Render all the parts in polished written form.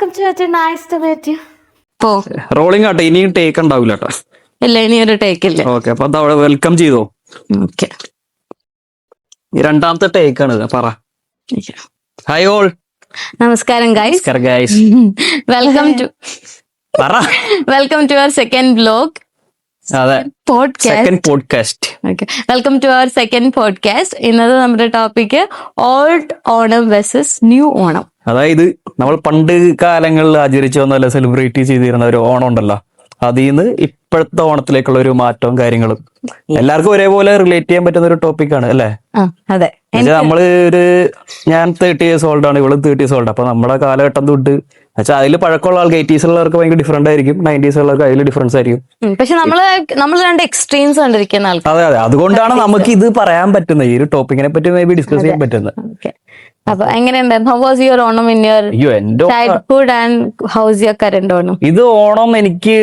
Welcome to nice to meet you. Rolling ആട്ടെ, ഇനിയും take ഉണ്ടാവില്ല കേട്ടോ. ഇല്ല, ഇനി ഒരു ടേക്ക് ഇല്ല. ഓക്കെ, അപ്പൊ അവിടെ വെൽക്കം ചെയ്തോ. ഓക്കെ, രണ്ടാമത്തെ ടേക്ക് ആണ്. പറ. ഹായ് ഓൾ, നമസ്കാരം ഗൈസ്. ഗൈസ് വെൽക്കം ടു പറ. Welcome to our second vlog. അതെ, second podcast. Okay, welcome to our second podcast. ഇന്നത്തെ നമ്മുടെ topic old Onam versus new Onam. അതായത് നമ്മൾ പണ്ട് കാലങ്ങളിൽ ആചരിച്ചു വന്നല്ല സെലിബ്രേറ്റ് ചെയ്തിരുന്ന ഒരു ഓണം ഉണ്ടല്ലോ, അതിൽ നിന്ന് ഇപ്പോഴത്തെ ഓണത്തിലേക്കുള്ള ഒരു മാറ്റവും കാര്യങ്ങളും എല്ലാവർക്കും ഒരേപോലെ റിലേറ്റ് ചെയ്യാൻ പറ്റുന്ന ഒരു ടോപ്പിക്കാണ് അല്ലേ? അതെ, നമ്മള് ഞാൻ 30 years ഓൾഡ് ആണ്, ഇവള് 30 years ഓൾഡ്. അപ്പൊ നമ്മുടെ കാലഘട്ടം തൊട്ട് വെച്ചാൽ അതിൽ പഴക്കമുള്ള ആൾക്ക് 80s ഉള്ളവർക്ക് ഭയങ്കര ഡിഫറെന്റ് ആയിരിക്കും, 90s ഉള്ളവർക്ക് അതിൽ ഡിഫറൻസ് ആയിരിക്കും. പക്ഷെ നമ്മൾ രണ്ട് എക്സ്ട്രീംസ് കണ്ടിരിക്കുന്ന ആൾക്കാർ. അതെ അതെ, അതുകൊണ്ടാണ് നമുക്ക് ഇത് പറയാൻ പറ്റുന്നത്, ഈ ഒരു ടോപ്പിക്കിനെ പറ്റി മേ ബി ഡിസ്കസ് ചെയ്യാൻ പറ്റുന്നത്. അപ്പൊ എങ്ങനെയുണ്ടായിരുന്നു? How was your Onam in your childhood and how is your current Onam? ഇത് ഓണം എനിക്ക്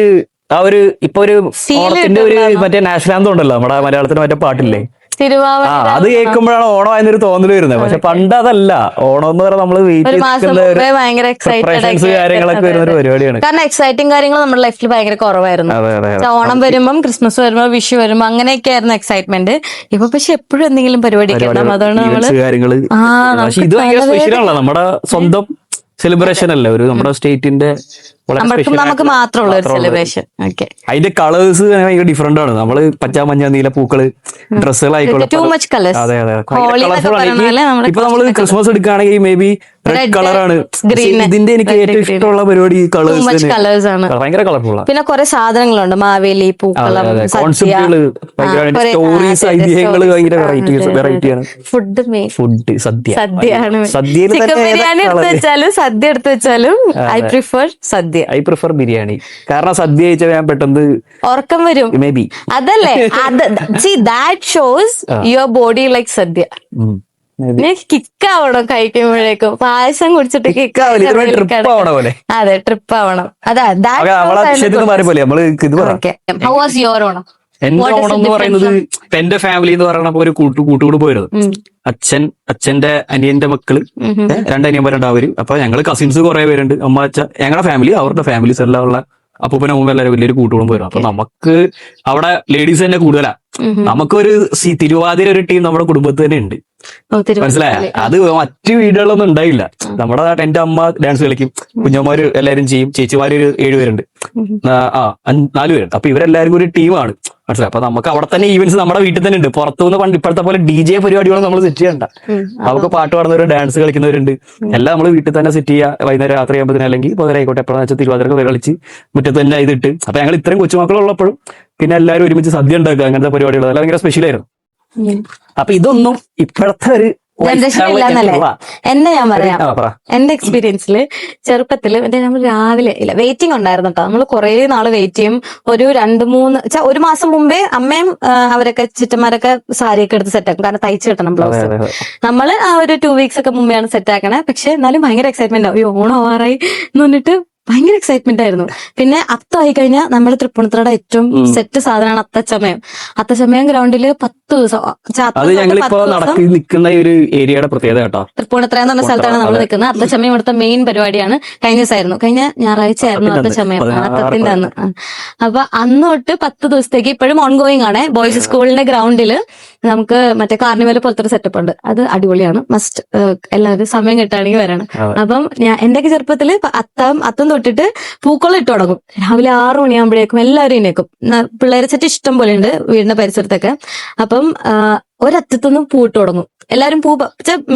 ആ ഒരു ഇപ്പൊ ഒരു ഓണത്തിന്റെ ഒരു മറ്റേ നാഷണൽ ആന്തം ഉണ്ടല്ലോ നമ്മുടെ മലയാളത്തിന്, മറ്റേ പാട്ടില്ലേ, അത് കേൾക്കുമ്പോഴാണ് ഓണം എന്നൊരു തോന്നൽ വരുന്നത്. പക്ഷെ പണ്ട് അതല്ല, ഓണം എന്ന് പറഞ്ഞാൽ നമ്മള് കാര്യങ്ങളൊക്കെ വരുന്ന ഒരു പരിപാടിയാണ്. കാരണം എക്സൈറ്റിംഗ് കാര്യങ്ങൾ നമ്മുടെ ലൈഫിൽ ഭയങ്കര കുറവായിരുന്നു. ഓണം വരുമ്പം, ക്രിസ്മസ് വരുമ്പോ, വിഷു വരുമ്പോ അങ്ങനെയൊക്കെ ആയിരുന്നു എക്സൈറ്റ്മെന്റ്. ഇപ്പൊ പക്ഷെ എപ്പോഴും എന്തെങ്കിലും പരിപാടി അതുകൊണ്ട് കാര്യങ്ങള്. പക്ഷെ ഇത് ഭയങ്കര സ്പെഷ്യൽ ആണല്ലോ, നമ്മുടെ സ്വന്തം സെലിബ്രേഷൻ അല്ലേ, ഒരു നമ്മുടെ സ്റ്റേറ്റിന്റെ നമുക്ക് മാത്രമുള്ള ഒരു സെലിബ്രേഷൻ. അതിന്റെ കളേഴ്സ് ഭയങ്കര ഡിഫറെന്റ് ആണ്. നമ്മള് പച്ച, മഞ്ഞ, നീല പൂക്കള്, ഡ്രസ്സുകളായിക്കോട്ടെ. അതെ അതെ, ഇപ്പൊ നമ്മള് ക്രിസ്മസ് എടുക്കുകയാണെങ്കിൽ മേ ബി റെഡ് കളറാണ്. ഇതിന്റെ എനിക്ക് ഏറ്റവും ഇഷ്ടമുള്ള പരിപാടി ഈ കളേഴ്സ് ആണ്, ഭയങ്കര കളർഫുൾ. പിന്നെ കുറെ സാധനങ്ങളുണ്ട്, മാവേലി, പൂക്കളം, കോൺസെപ്റ്റുകള്, സ്റ്റോറീസ്, ഐതിഹ്യങ്ങള് ഭയങ്കര വെറൈറ്റിയാണ്. ഫുഡ് സദ്യയാണ്. സദ്യയിൽ ചിക്കൻ ബിരിയാണി എടുത്ത് വെച്ചാലും സദ്യ എടുത്ത് വെച്ചാലും ഐ പ്രിഫർ ബിരിയാണി. കാരണം സദ്യ കഴിച്ചാൽ ഞാൻ പെട്ടെന്ന് ഉറക്കം വരും, മേ ബി. അതല്ലേ, that shows your body like sadya. കിക്കാവണം കഴിക്കുമ്പോഴേക്കും, പായസം കുടിച്ചിട്ട് അതെ, ട്രിപ്പ് ആവണം. How was your Onam? എന്റെ ഓണം എന്ന് പറയുന്നത് എന്റെ ഫാമിലി എന്ന് പറയുന്ന ഒരു കൂട്ടുകൂടി പോയിരുന്നു. അച്ഛന്റെ അനിയന്റെ മക്കള്, 2 അനിയന്മാരുണ്ടാവും. അപ്പൊ ഞങ്ങള് കസിൻസ് കുറെ പേരുണ്ട്, അമ്മ, അച്ഛ, ഞങ്ങളുടെ ഫാമിലി, അവരുടെ ഫാമിലീസ് എല്ലാം ഉള്ള അപ്പൂപ്പനും അമ്മ എല്ലാവരും വലിയൊരു കൂട്ടുകുടുംബം വരും. അപ്പൊ നമുക്ക് അവിടെ ലേഡീസ് തന്നെ കൂടുതലാ. നമുക്കൊരു തിരുവാതിര ഒരു ടീം നമ്മുടെ കുടുംബത്തിൽ തന്നെ ഉണ്ട്, മനസ്സിലായ? അത് മറ്റു വീടുകളിലൊന്നും ഉണ്ടായില്ല. നമ്മുടെ എന്റെ അമ്മ ഡാൻസ് കളിക്കും, കുഞ്ഞന്മാര് എല്ലാരും ചെയ്യും, ചേച്ചിമാര് 7 പേരുണ്ട്, 4 പേരുണ്ട്. അപ്പൊ ഇവരെല്ലാരും ഒരു ടീമാണ്, മനസ്സിലായി? അപ്പൊ നമുക്ക് അവിടെ തന്നെ ഈവൻസ് നമ്മുടെ വീട്ടിൽ തന്നെ ഉണ്ട്. പുറത്തുനിന്ന് പണ്ട് ഇപ്പോഴത്തെ പോലെ DJ പരിപാടികളും നമ്മൾ സെറ്റ് ചെയ്യണ്ട. നമുക്ക് പാട്ട് പാടുന്നവർ, ഡാൻസ് കളിക്കുന്നവരുണ്ട്, എല്ലാം നമ്മൾ വീട്ടിൽ തന്നെ സെറ്റ് ചെയ്യുക. വൈകുന്നേരം രാത്രി ആകുമ്പോഴത്തേനും അല്ലെങ്കിൽ പകരായിക്കോട്ടെ, എപ്പോഴാന്ന് വെച്ചാൽ തിരുവാതിരക്ക് കളിച്ച് മുറ്റത്ത് തന്നെ ഇതിട്ട്. അപ്പൊ ഞങ്ങൾ ഇത്രയും കൊച്ചുമക്കളുള്ളപ്പോഴും പിന്നെ എല്ലാവരും ഒരുമിച്ച് സദ്യ ഉണ്ടാക്കുക, അങ്ങനത്തെ പരിപാടികൾ അതെല്ലാം ഭയങ്കര സ്പെഷ്യലായിരുന്നു. അപ്പൊ ഇതൊന്നും ഇപ്പോഴത്തെ ഒരു എന്നെ ഞാൻ പറയാം, എന്റെ എക്സ്പീരിയൻസില് ചെറുപ്പത്തില് നമ്മൾ രാവിലെ ഇല്ല വെയിറ്റിംഗ് ഉണ്ടായിരുന്നു കേട്ടോ. നമ്മൾ കുറെ നാള് വെയിറ്റ് ചെയ്യും. ഒരു 2-3 ഒരു മാസം മുമ്പേ അമ്മയും അവരൊക്കെ ചുറ്റന്മാരൊക്കെ സാരിയൊക്കെ എടുത്ത് സെറ്റാക്കും, കാരണം തയ്ച്ചു കിട്ടണം ബ്ലൗസ്. നമ്മള് ആ ഒരു 2 weeks ഒക്കെ മുമ്പെയാണ് സെറ്റ് ആക്കണേ. പക്ഷെ എന്നാലും ഭയങ്കര എക്സൈറ്റ്മെന്റ് ആവും, ഓണം ആവാറായി എന്ന് പറഞ്ഞിട്ട് ഭയങ്കര എക്സൈറ്റ്മെന്റ് ആയിരുന്നു. പിന്നെ അത്തമായി കഴിഞ്ഞാൽ നമ്മുടെ തൃപ്പൂണിത്തുറയുടെ ഏറ്റവും സെറ്റ് സാധനമാണ് അത്തച്ചമയം. അത്തച്ചമയം ഗ്രൗണ്ടില് 10 ദിവസം നിൽക്കുന്ന ഒരു ഏരിയയുടെ പ്രത്യേകത കേട്ടോ. തൃപ്പൂണിത്തുറ എന്ന് പറഞ്ഞ സ്ഥലത്താണ് നമ്മൾ നിൽക്കുന്നത്. അത്തച്ചമയം ഇവിടുത്തെ മെയിൻ പരിപാടിയാണ്. കഴിഞ്ഞ ദിവസമായിരുന്നു, കഴിഞ്ഞ ഞായറാഴ്ച ആയിരുന്നു അത്തച്ചമയം, അത്തത്തിന്റെ അന്ന്. അപ്പൊ അന്ന് തൊട്ട് 10 ദിവസത്തേക്ക് ഇപ്പോഴും ഓൺഗോയിങ് ആണ്. ബോയ്സ് സ്കൂളിന്റെ ഗ്രൗണ്ടില് നമുക്ക് മറ്റേ കാർണിവൽ പോലത്തെ ഒരു സെറ്റപ്പ് ഉണ്ട്, അത് അടിപൊളിയാണ്. മസ്റ്റ് എല്ലാവരും സമയം കിട്ടുകയാണെങ്കിൽ വരണം. അപ്പം എന്റെയൊക്കെ ചെറുപ്പത്തില് അത്തം തൊട്ടിട്ട് പൂക്കളം ഇട്ട് തുടങ്ങും. രാവിലെ 6 മണിയാകുമ്പോഴേക്കും എല്ലാവരും എഴുന്നേക്കും. പിള്ളേരെ സെറ്റ് ഇഷ്ടം പോലെ ഉണ്ട് വീടിന്റെ പരിസരത്തൊക്കെ. അപ്പം ഒരറ്റത്തുനിന്നും പൂട്ട് തുടങ്ങും. എല്ലാരും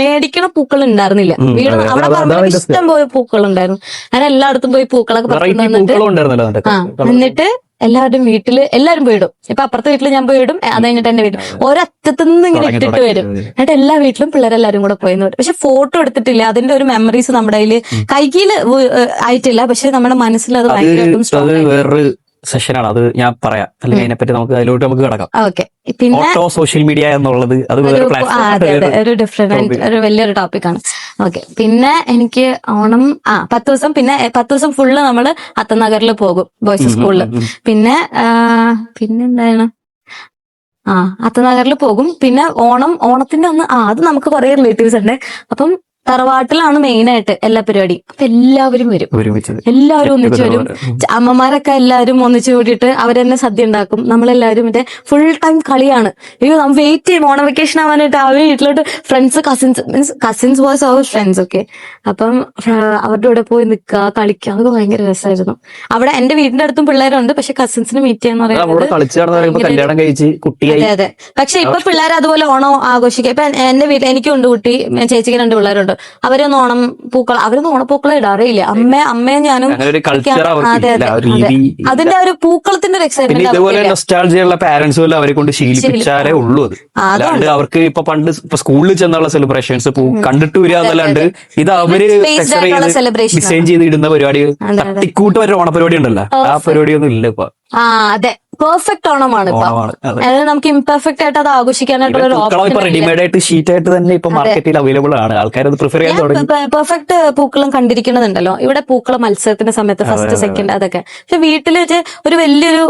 മേടിക്കണ പൂക്കൾ ഉണ്ടായിരുന്നില്ല വീട്, അവിടെ പറമ്പിൽ ഇഷ്ടം പോലെ പൂക്കൾ ഉണ്ടായിരുന്നു. അങ്ങനെ എല്ലായിടത്തും പോയി പൂക്കളൊക്കെ എന്നിട്ട് എല്ലാവരുടെയും വീട്ടില് എല്ലാവരും പോയിടും. ഇപ്പൊ അപ്പുറത്തെ വീട്ടിൽ ഞാൻ പോയിടും, അത് കഴിഞ്ഞിട്ട് എന്റെ വീട്ടിൽ ഒരറ്റത്തു നിന്ന് ഇങ്ങനെ ഇട്ടിട്ട് വരും. എന്നിട്ട് എല്ലാ വീട്ടിലും പിള്ളേരെല്ലാരും കൂടെ പോയി വരും. പക്ഷെ ഫോട്ടോ എടുത്തിട്ടില്ല, അതിന്റെ ഒരു മെമ്മറീസ് നമ്മുടെ കയ്യില് ആയിട്ടില്ല. പക്ഷെ നമ്മുടെ മനസ്സിൽ അത് ഭയങ്കര സെഷനാണ്, അത് ഞാൻ പറയാം. അല്ലെങ്കിൽ അതിനെപ്പറ്റി നമുക്ക് അതിലോട്ട് നമുക്ക് കിടക്കാം. ഓക്കെ, പിന്നെ സോഷ്യൽ മീഡിയ എന്നുള്ളത് അത് ഒരു ഡിഫറെന്റ് ഒരു വലിയൊരു ടോപ്പിക്കാണ്. ഓക്കെ, പിന്നെ എനിക്ക് ഓണം 10 ദിവസം, പിന്നെ 10 ദിവസം ഫുള്ള് നമ്മള് അത്തനഗറിൽ പോകും ബോയ്സ് സ്കൂളില്. പിന്നെന്താണ് അത്തനഗറിൽ പോകും. പിന്നെ ഓണത്തിന്റെ അന്ന് അത് നമുക്ക് കുറെ റിലേറ്റീവ്സ് ഉണ്ട്. അപ്പം തറവാട്ടിലാണ് മെയിൻ ആയിട്ട് എല്ലാ പരിപാടിയും. അപ്പൊ എല്ലാവരും വരും, ഒരുമിച്ചത് എല്ലാവരും ഒന്നിച്ച് വരും. അമ്മമാരൊക്കെ എല്ലാവരും ഒന്നിച്ച് കൂടിയിട്ട് അവരെന്നെ സദ്യ ഉണ്ടാക്കും. നമ്മളെല്ലാവരും മറ്റേ ഫുൾ ടൈം കളിയാണ്. അയ്യോ നമ്മൾ വെയിറ്റ് ചെയ്യും ഓണം വെക്കേഷൻ ആവാനായിട്ട്. അവർ വീട്ടിലോട്ട് ഫ്രണ്ട്സ് കസിൻസ് ബോയ്സ് അവർ ഫ്രണ്ട്സ് ഒക്കെ. അപ്പം അവരുടെ കൂടെ പോയി നിൽക്കുക, കളിക്കുക, അതൊക്കെ ഭയങ്കര രസമായിരുന്നു. അവിടെ എന്റെ വീടിന്റെ അടുത്തും പിള്ളേരുണ്ട്, പക്ഷെ കസിൻസിന് മീറ്റ് ചെയ്യാന്ന് പറയുന്നത് കല്യാണം കഴിച്ച് കുട്ടിയായി. അതെ. പക്ഷെ ഇപ്പൊ പിള്ളേർ അതുപോലെ ഓണം ആഘോഷിക്കുക. ഇപ്പൊ എന്റെ വീട്ടിൽ എനിക്കുണ്ട് കുട്ടി, ചേച്ചിക്ക് 2 പിള്ളേരുണ്ട്. അവരൊന്നും അവരൊന്നും ഓണപ്പൂക്കളം ഇടാറേ ഇല്ല. അമ്മയും ഞാനും. അതെ അതെ, അതിന്റെ ഒരു പൂക്കളത്തിന്റെ ഒരു എക്സൈറ്റ്മെന്റ് ഇതുപോലെ നൊസ്റ്റാൾജിയുള്ള പാരന്റ്സ് പോലും അവരെ കൊണ്ട് ശീലിപ്പിച്ചാലേ ഉള്ളൂ അത്. അല്ലാണ്ട് അവർക്ക് ഇപ്പൊ പണ്ട് ഇപ്പൊ സ്കൂളിൽ ചെന്നുള്ള സെലിബ്രേഷൻസ് കണ്ടിട്ട് വരിക എന്നല്ലാണ്ട് ഇത് അവര് ഡിസൈൻ ചെയ്ത് ഇടുന്ന പരിപാടി, തട്ടിക്കൂട്ട് വരെ ഓണപരിപാടി ഉണ്ടല്ലോ, ആ പരിപാടിയൊന്നും ഇല്ല ഇപ്പൊ. അതെ, പെർഫെക്റ്റ് ഓണമാണ് ഇപ്പൊ. അതായത് നമുക്ക് ഇംപെർഫെക്റ്റ് ആയിട്ട് അത് ആഘോഷിക്കാനായിട്ടുള്ള ഒരു ഓപ്ഷൻ റെഡിമെയ്ഡ് ആയിട്ട് ഷീറ്റ് ആയിട്ട് തന്നെ ഇപ്പൊ മാർക്കറ്റിൽ അവൈലബിൾ ആണ്. ആൾക്കാർ അത് പ്രിഫർ ചെയ്യാൻ തുടങ്ങി. പെർഫെക്റ്റ് പൂക്കളം കണ്ടിരിക്കുന്നതുണ്ടല്ലോ ഇവിടെ. പൂക്കളം മത്സരത്തിന്റെ സമയത്ത് ഫസ്റ്റ് സെക്കൻഡ് അതൊക്കെ. പക്ഷെ വീട്ടിൽ ഒരു വലിയൊരു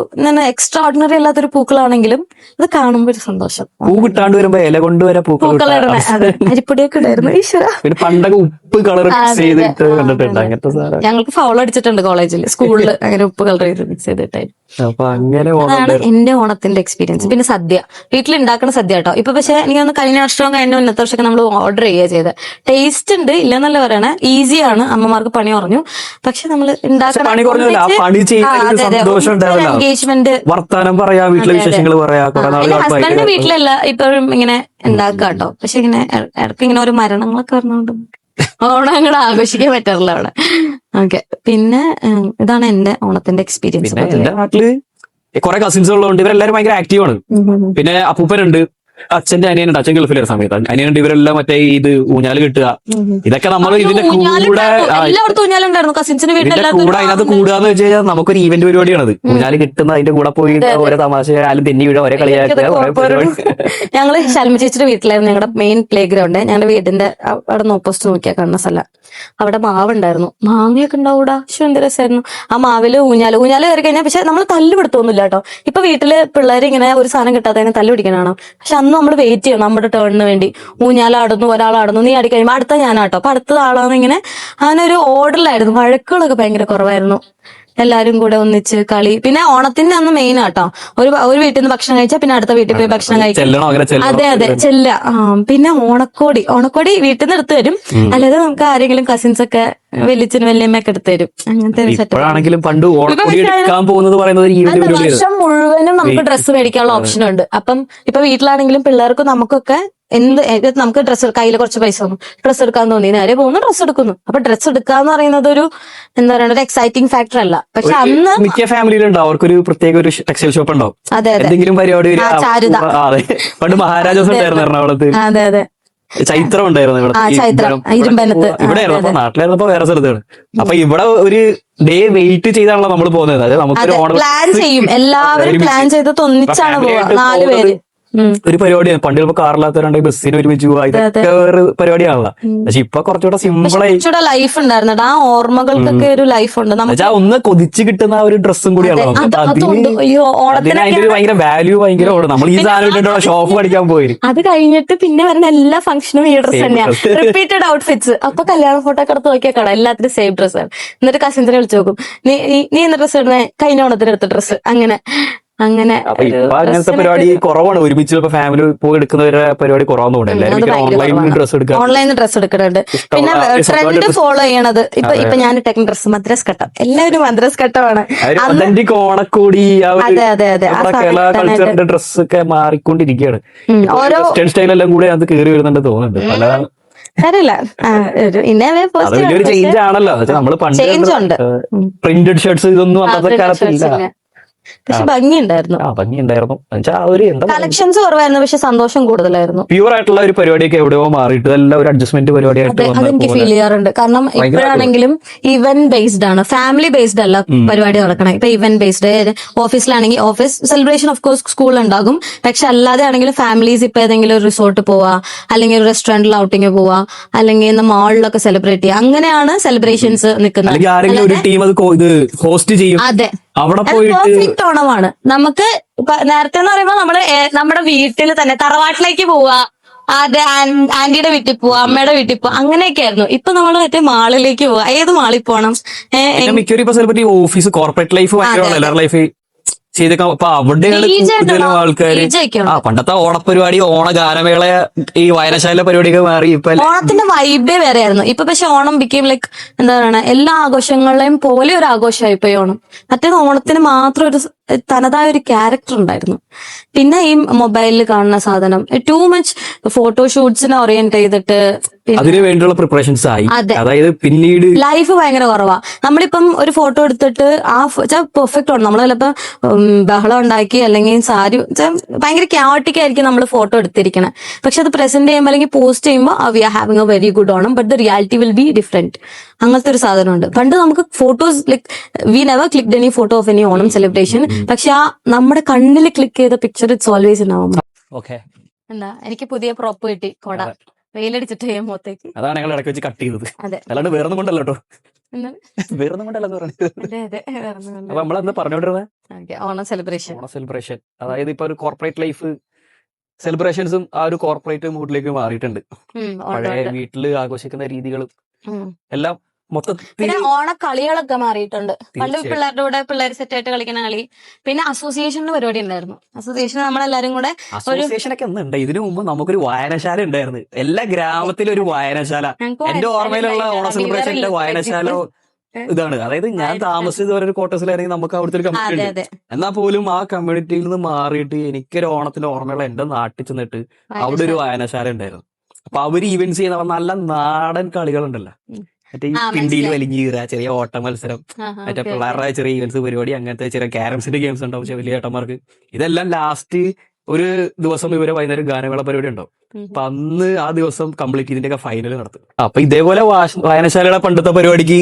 എക്സ്ട്രാ ഓർഡിനറി അല്ലാത്തൊരു പൂക്കളാണെങ്കിലും അത് കാണുമ്പോ ഒരു സന്തോഷം. പൂ കിട്ടാണ്ട് വരുമ്പോ ഇല കൊണ്ടുവരെ പൂക്കളിടണേ. അതെ, അരിപ്പൊടിയൊക്കെ ഉണ്ടായിരുന്നു. ഈശ്വര, പിന്നെ പണ്ടൊക്കെ ഉപ്പ് കളർ മിക്സ് ചെയ്തിട്ട് കണ്ടിട്ടുണ്ട്. അങ്ങനത്തെ സാധനം ഞങ്ങൾക്ക് ഫൗൾ അടിച്ചിട്ടുണ്ട് കോളേജിൽ, സ്കൂളിൽ അങ്ങനെ ഉപ്പ് കളർ ചെയ്ത് മിക്സ് ചെയ്തിട്ടായിരുന്നു. അപ്പൊ അങ്ങനെ അതാണ് എന്റെ ഓണത്തിന്റെ എക്സ്പീരിയൻസ്. പിന്നെ സദ്യ, വീട്ടിൽ ഉണ്ടാക്കുന്ന സദ്യ കേട്ടോ. ഇപ്പൊ പക്ഷെ എനിക്കൊന്ന് കഴിഞ്ഞ വർഷവും കഴിഞ്ഞ മുന്നത്തെ വർഷമൊക്കെ നമ്മൾ ഓർഡർ ചെയ്യുക ചെയ്ത്. ടേസ്റ്റ് ഉണ്ട്, ഇല്ലെന്നല്ല പറയണേ, ഈസിയാണ്, അമ്മമാർക്ക് പണി കുറഞ്ഞു. പക്ഷെ നമ്മൾ എൻഗേജ്മെന്റ്, വർത്താനം പറയാ, വീട്ടിലെ വിശേഷങ്ങൾ പറയാ. ഹസ്ബൻഡിന്റെ വീട്ടിലല്ല ഇപ്പോഴും ഇങ്ങനെ ഉണ്ടാക്കുക കേട്ടോ. പക്ഷെ ഇങ്ങനെ ഇടയ്ക്ക് ഇങ്ങനെ ഓരോ മരണങ്ങളൊക്കെ പറഞ്ഞുകൊണ്ട് ഓണം അങ്ങോട്ട് ആഘോഷിക്കാൻ പറ്റാറില്ല അവിടെ. ഓക്കെ, പിന്നെ ഇതാണ് എന്റെ ഓണത്തിന്റെ എക്സ്പീരിയൻസ്. എന്റെ നാട്ടില് കുറെ കസിൻസ് ഉള്ളതുകൊണ്ട് ഇവരെല്ലാരും ഭയങ്കര ആക്റ്റീവ് ആണ്. പിന്നെ അപ്പൂപ്പനുണ്ട്, അച്ഛന്റെ അനിയനുണ്ട്, അച്ഛൻ ഗൾഫിലെ സമയത്ത് അനിയനുണ്ട്. ഇവരെല്ലാം മറ്റേ ഇത് ഊഞ്ഞാല് കിട്ടുക, ഇതൊക്കെ നമ്മൾ ഇതിന്റെ കൂടെ കൂടെ അതിനകത്ത് കൂടുകയെന്ന് വെച്ച് കഴിഞ്ഞാൽ നമുക്കൊരു ഈവന്റ് പരിപാടിയാണത്. ഊഞ്ഞാല് കിട്ടുന്ന അതിന്റെ കൂടെ പോയി ഓരോ തമാശ ആലും തെന്നി വീഴ, ഒരേ കളിയാക്കുക. ഞങ്ങള് ശാൽമ ചേച്ചിയുടെ വീട്ടിലായിരുന്നു ഞങ്ങളുടെ മെയിൻ പ്ലേ ഗ്രൗണ്ട്. ഞങ്ങളുടെ വീടിന്റെ അവിടെ ഓപ്പോസിറ്റ് നോക്കിയാൽ കാണുന്ന സ്ഥലം. അവിടെ മാവുണ്ടായിരുന്നു, മാങ്ങയൊക്കെ ഉണ്ടാവൂടാ. എന്ത് രസമായിരുന്നു ആ മാവില് ഊഞ്ഞാല് കയറി കഴിഞ്ഞാൽ. പക്ഷെ നമ്മൾ തല്ല് പിടുത്തൊന്നുമില്ല കേട്ടോ. ഇപ്പൊ വീട്ടില് പിള്ളേർ ഇങ്ങനെ ഒരു സാധനം കിട്ടാത്തതിനെ തല്ല് പിടിക്കാനാണോ? പക്ഷെ അന്ന് നമ്മൾ വെയിറ്റ് ചെയ്യണം നമ്മുടെ ടേണിന് വേണ്ടി. ഊഞ്ഞാലാടുന്നു, ഒരാളാടുന്നു, നീ ആടി കഴിയുമ്പോൾ അടുത്ത ഞാനാട്ടോ, അപ്പൊ അടുത്ത ആളാന്ന് ഇങ്ങനെ. അങ്ങനെ ഒരു ഓർഡറിലായിരുന്നു. വഴക്കുകളൊക്കെ ഭയങ്കര കുറവായിരുന്നു. എല്ലാരും കൂടെ ഒന്നിച്ച് കളി. പിന്നെ ഓണത്തിന്റെ അന്ന് മെയിൻ ആട്ടോ, ഒരു വീട്ടിൽ നിന്ന് ഭക്ഷണം കഴിച്ചാൽ പിന്നെ അടുത്ത വീട്ടിൽ പോയി ഭക്ഷണം കഴിക്കാം. അതെ അതെ, ചെല്ല. പിന്നെ ഓണക്കോടി വീട്ടിൽ നിന്ന് എടുത്തു തരും. അല്ലാതെ നമുക്ക് ആരെങ്കിലും കസിൻസ് ഒക്കെ വലിയച്ഛനും വല്യമ്മയൊക്കെ എടുത്തു തരും. അങ്ങനത്തെ ഒരു സെറ്റപ്പ്. വർഷം മുഴുവനും നമുക്ക് ഡ്രസ്സ് മേടിക്കാനുള്ള ഓപ്ഷൻ ഉണ്ട്. അപ്പം ഇപ്പൊ വീട്ടിലാണെങ്കിലും പിള്ളേർക്കും നമുക്കൊക്കെ നമുക്ക് ഡ്രസ്സ് കയ്യിൽ കുറച്ച് പൈസ വന്നു, ഡ്രസ്സ് എടുക്കാൻ തോന്നി, നേരെ പോകുന്നു ഡ്രസ്സ് എടുക്കുന്നു. അപ്പൊ ഡ്രസ്സ് എടുക്കാന്ന് പറയുന്നത് ഒരു എന്താ പറയുക, ഒരു എക്സൈറ്റിംഗ് ഫാക്ടർ അല്ല. പക്ഷെ അന്ന് മിക്ക ഫാമിലിയിലുണ്ടാവും അവർക്കൊരു പ്രത്യേക ഒരു ടെക്സ്റ്റൈൽ ഷോപ്പ് ഉണ്ടാവും. അതെ അതെ, എന്തെങ്കിലും പരിപാടി. ചാരുത, പണ്ട് മഹാരാജാസ് ഉണ്ടായിരുന്നു എറണാകുളത്ത്. അതെ അതെ, ചൈത്രം ഉണ്ടായിരുന്നു ഇരുമ്പനത്ത്. ഇവിടെ ആയിരുന്നു, നാട്ടിലായിരുന്നപ്പോ വേറെ സ്ഥലത്താണ്. അപ്പൊ ഇവിടെ ഒരു ഡേ വെയിറ്റ് ചെയ്താണല്ലോ നമ്മൾ പോകുന്നത്. അതായത് നമുക്ക് പ്ലാൻ ചെയ്യും, എല്ലാവരും പ്ലാൻ ചെയ്തിട്ട് ഒന്നിച്ചാണ് പോവുക, 4 പേര്. ഒരു പരിപാടിയാണ്. പണ്ട് ചിലപ്പോ കാറില്ലാത്തവരുണ്ടെങ്കിൽ ബസ്സിന് ഒരുമിച്ച് പോവാ, ഇതൊക്കെ ഒരു പരിപാടിയാണല്ലോ. പക്ഷെ ഇപ്പൊ കുറച്ചുകൂടെ സിമ്പിളായി ലൈഫ് ഉണ്ടായിരുന്നു. ആ ഓർമ്മകൾക്കൊക്കെ ഒരു ലൈഫ് ഉണ്ട്. ഒന്ന് കൊതിച്ച് കിട്ടുന്ന ഒരു ഡ്രസ്സും കൂടിയാണല്ലോ. അതിന്റെ ഒരു ഭയങ്കര വാല്യൂ ഭയങ്കര. നമ്മൾ ഈ സാധനം ഇട്ടിട്ടുള്ള ഷോപ്പ് പഠിക്കാൻ പോയി. അത് കഴിഞ്ഞിട്ട് പിന്നെ വരുന്ന എല്ലാ ഫംഗ്ഷനും ഈ ഡ്രസ് തന്നെയാണ്, റിപ്പീറ്റഡ് ഔട്ട്ഫിറ്റ്സ്. അപ്പൊ കല്യാണ ഫോട്ടോ ഒക്കെ എടുത്ത് നോക്കിയാൽ കാണാം, എല്ലാത്തിനും സെയിം ഡ്രസ്സാണ്. എന്നിട്ട് കസിൻസിനെ വിളിച്ചു നോക്കും, നീ എന്ന ഡ്രസ്സ് ഇടുന്നേ, കഴിഞ്ഞ ഓണത്തിന് എടുത്ത ഡ്രസ്സ്. അങ്ങനെ അങ്ങനത്തെ പരിപാടി കുറവാണ്. ഒരുമിച്ച് ഫാമിലി പോയി എടുക്കുന്ന പരിപാടി കുറവാന്ന് ഓൺലൈനിൽ ഡ്രസ് എടുക്കുന്നുണ്ട്. പിന്നെ ട്രെൻഡ് ഫോളോ ചെയ്യണത് ഇപ്പൊ ഞാൻ ഇട്ടേക്കുന്ന ഡ്രസ് മദ്രസ് കട്ടം, എല്ലാവരും മദ്രസ് കട്ടമാണ്. ഓണക്കോടി. അതെ അതെ അതെ, കൾച്ചറിന്റെ ഡ്രസ്സൊക്കെ മാറിക്കൊണ്ടിരിക്കുകയാണ്. ഓരോ വെസ്റ്റേൺ സ്റ്റൈലെല്ലാം കൂടെ അത് കയറി വരുന്നുണ്ട് തോന്നുന്നുണ്ട്. പല ചേഞ്ച് ആണല്ലോ. നമ്മള് പണ്ട് പ്രിന്റഡ് ഷർട്ട്സ് ഇതൊന്നും അന്നത്തെ കാലത്തില്ല. പക്ഷെ ഭംഗിയുണ്ടായിരുന്നു. കളക്ഷൻസ് കുറവായിരുന്നു, പക്ഷെ സന്തോഷം കൂടുതലായിരുന്നു. പ്യൂർ ആയിട്ടുള്ള ഒരു പരിപാടിയൊക്കെ എവിടെയോ മാറിയിട്ട് എല്ലാം ഒരു അഡ്ജസ്റ്റ്മെന്റ് പരിപാടിയായിട്ട് അതെനിക്ക് ഫീൽ ചെയ്യാറുണ്ട്. കാരണം ഇപ്പോഴാണെങ്കിലും ഇവന്റ് ബേസ്ഡ് ആണ്, ഫാമിലി ബേസ്ഡ് അല്ല പരിപാടി നടക്കണം. ഇപ്പൊ ഇവന്റ് ബേസ്ഡ്. ഓഫീസിലാണെങ്കിൽ office celebration of course school ഉണ്ടാകും. പക്ഷെ അല്ലാതെ ആണെങ്കിലും ഫാമിലീസ് ഇപ്പൊ ഏതെങ്കിലും ഒരു റിസോർട്ട് പോവാ, അല്ലെങ്കിൽ ഒരു റെസ്റ്റോറന്റിൽ ഔട്ടിങ് പോവാ, അല്ലെങ്കിൽ മാളിലൊക്കെ സെലിബ്രേറ്റ് ചെയ്യുക. അങ്ങനെയാണ് സെലിബ്രേഷൻസ് നിൽക്കുന്നത്. അതെ, അവിടെ പോയിട്ട് ഓണമാണ് നമുക്ക്. നേരത്തെ എന്ന് പറയുമ്പോൾ നമ്മുടെ വീട്ടിൽ തന്നെ തറവാട്ടിലേക്ക് പോവുക, അതെ, ആന്റിയുടെ വീട്ടിൽ പോവാ, അമ്മയുടെ വീട്ടിൽ പോവാ, അങ്ങനെയൊക്കെ ആയിരുന്നു. ഇപ്പൊ നമ്മള് മറ്റേ മാളിലേക്ക് പോവാ. ഏത് മാളിൽ പോണം? മിക്കവരും ഇപ്പൊ സെലിബ്രിറ്റി ഓഫീസ് കോർപ്പറേറ്റ് ലൈഫ് ഭയങ്കര എല്ലാവരുടെ ലൈഫ് ചെയ്തേക്കാം. അപ്പൊ അവിടെയാണ് കൂടുതലും ആൾക്കാര് പണ്ടത്തെ ഓണപരിപാടി, ഓണഗാനമേള, ഈ വായനശാല പരിപാടിയൊക്കെ മാറി. ഇപ്പൊ ഓണത്തിന്റെ വൈബേ വേറെ ആയിരുന്നു. ഇപ്പൊ പക്ഷെ ഓണം ബിക്കെയിം ലൈക്ക് എന്താ പറയുക, എല്ലാ ആഘോഷങ്ങളെയും പോലെ ഒരു ആഘോഷമായി പോയി ഓണം. മറ്റേത് ഓണത്തിന് മാത്രം ഒരു തനതായ ഒരു ക്യാരക്ടർ ഉണ്ടായിരുന്നു. പിന്നെ ഈ മൊബൈലിൽ കാണുന്ന സാധനം ടൂ മച്ച് ഫോട്ടോഷൂട്ട്സിനെ ഓറിയന്റ് ചെയ്തിട്ട് അതിനു വേണ്ടിയുള്ള പ്രിപ്പറേഷൻസ് ആയി. അതായത് പിന്നീട് ലൈഫ് ഭയങ്കര കുറവാ. നമ്മളിപ്പം ഒരു ഫോട്ടോ എടുത്തിട്ട് ആ പെർഫെക്റ്റ് ആണ്. നമ്മൾ ചിലപ്പോ ബഹളം ഉണ്ടാക്കി അല്ലെങ്കിൽ സാരി ഭയങ്കര ക്യാറ്റിക് ആയിരിക്കും നമ്മൾ ഫോട്ടോ എടുത്തിരിക്കണേ. പക്ഷെ അത് പ്രസന്റ് ചെയ്യുമ്പോൾ അല്ലെങ്കിൽ പോസ്റ്റ് ചെയ്യുമ്പോൾ we are having a very good Onam, but the reality will be different. അങ്ങനത്തെ ഒരു സാധനമുണ്ട്. പണ്ട് നമുക്ക് photos like we never clicked any photo of any Onam celebration. പക്ഷെ ആ നമ്മുടെ കണ്ണിൽ ക്ലിക്ക് ചെയ്ത picture it's always in our mind. എന്താ, എനിക്ക് പുതിയ പ്രോപ്പ് കിട്ടി, കൊട വെയിലടിച്ചിട്ട് മുഖത്തേക്ക്. അതാണ് ഞങ്ങൾ ഇടയ്ക്ക് വെച്ച് കട്ട് ചെയ്തത്. അതെ, അല്ലാണ്ട് വേറൊന്നും കൊണ്ടല്ലോ കേട്ടോ, വേറൊന്നും കൊണ്ടല്ലെന്ന് പറഞ്ഞത്. അപ്പൊ നമ്മളെന്താ പറഞ്ഞോണ്ടിരുന്നത്? ഓണം സെലിബ്രേഷൻ. ഓണം സെലിബ്രേഷൻ അതായത് ഇപ്പൊ ഒരു കോർപ്പറേറ്റ് ലൈഫ് സെലിബ്രേഷൻസും ആ ഒരു കോർപ്പറേറ്റ് മൂഡിലേക്ക് മാറിയിട്ടുണ്ട്. പഴയ വീട്ടില് ആഘോഷിക്കുന്ന രീതികളും എല്ലാം മൊത്തത്തിൽ. പിന്നെ ഓണക്കളികളൊക്കെ മാറിയിട്ടുണ്ട്. പണ്ട് പിള്ളേരുടെ കൂടെ പിള്ളേർ സെറ്റ് ആയിട്ട് കളിക്കുന്ന കളി. പിന്നെ അസോസിയേഷന്റെ പരിപാടി ഉണ്ടായിരുന്നു. അസോസിയേഷൻ നമ്മളെല്ലാരും കൂടെ അസോസിയേഷനൊക്കെ ഉണ്ട്. ഇതിനു മുമ്പ് നമുക്കൊരു വായനശാല ഉണ്ടായിരുന്നു. എല്ലാ ഗ്രാമത്തിലും ഒരു വായനശാല. എന്റെ ഓർമ്മയിലുള്ള ഓണ സെലിബ്രേഷന്റെ വായനശാല ഇതാണ്. അതായത് ഞാൻ താമസിച്ചത് ഒരു ക്വാർട്ടേഴ്സിലാണെങ്കിൽ നമുക്ക് അവിടുത്തെ ഒരു കമ്മ്യൂണിറ്റി ഉണ്ട്. എന്നാൽ പോലും ആ കമ്മ്യൂണിറ്റിയിൽ നിന്ന് മാറിയിട്ട് എനിക്കൊരു ഓണത്തിന്റെ ഓർമ്മയുള്ള എന്റെ നാട്ടിൽ ചെന്നിട്ട് അവിടെ ഒരു വായനശാല ഉണ്ടായിരുന്നു. അപ്പൊ അവര് ഈവെന്റ്സ് ചെയ്യുന്ന നല്ല നാടൻ കളികളുണ്ടല്ലോ, മറ്റേ ഈ പിണ്ടിയിൽ വലിഞ്ഞു കീറുക, ചെറിയ ഓട്ട മത്സരം, മറ്റേ പിള്ളേരുടെ ചെറിയ ഈവൻസ് പരിപാടി, അങ്ങനത്തെ ചെറിയ ക്യാരംസിന്റെ ഗെയിംസ് ഉണ്ടാവും പക്ഷെ വലിയ ഏട്ടന്മാർക്ക്. ഇതെല്ലാം ലാസ്റ്റ് ഒരു ദിവസം ഇവരെ വൈകുന്നേരം ഗാനമേള പരിപാടി ഉണ്ടാവും. അപ്പൊ അന്ന് ആ ദിവസം കംപ്ലീറ്റ് ഇതിന്റെയൊക്കെ ഫൈനൽ നടത്തും. അപ്പൊ ഇതേപോലെ വായനശാലയുടെ പണ്ടത്തെ പരിപാടിക്ക്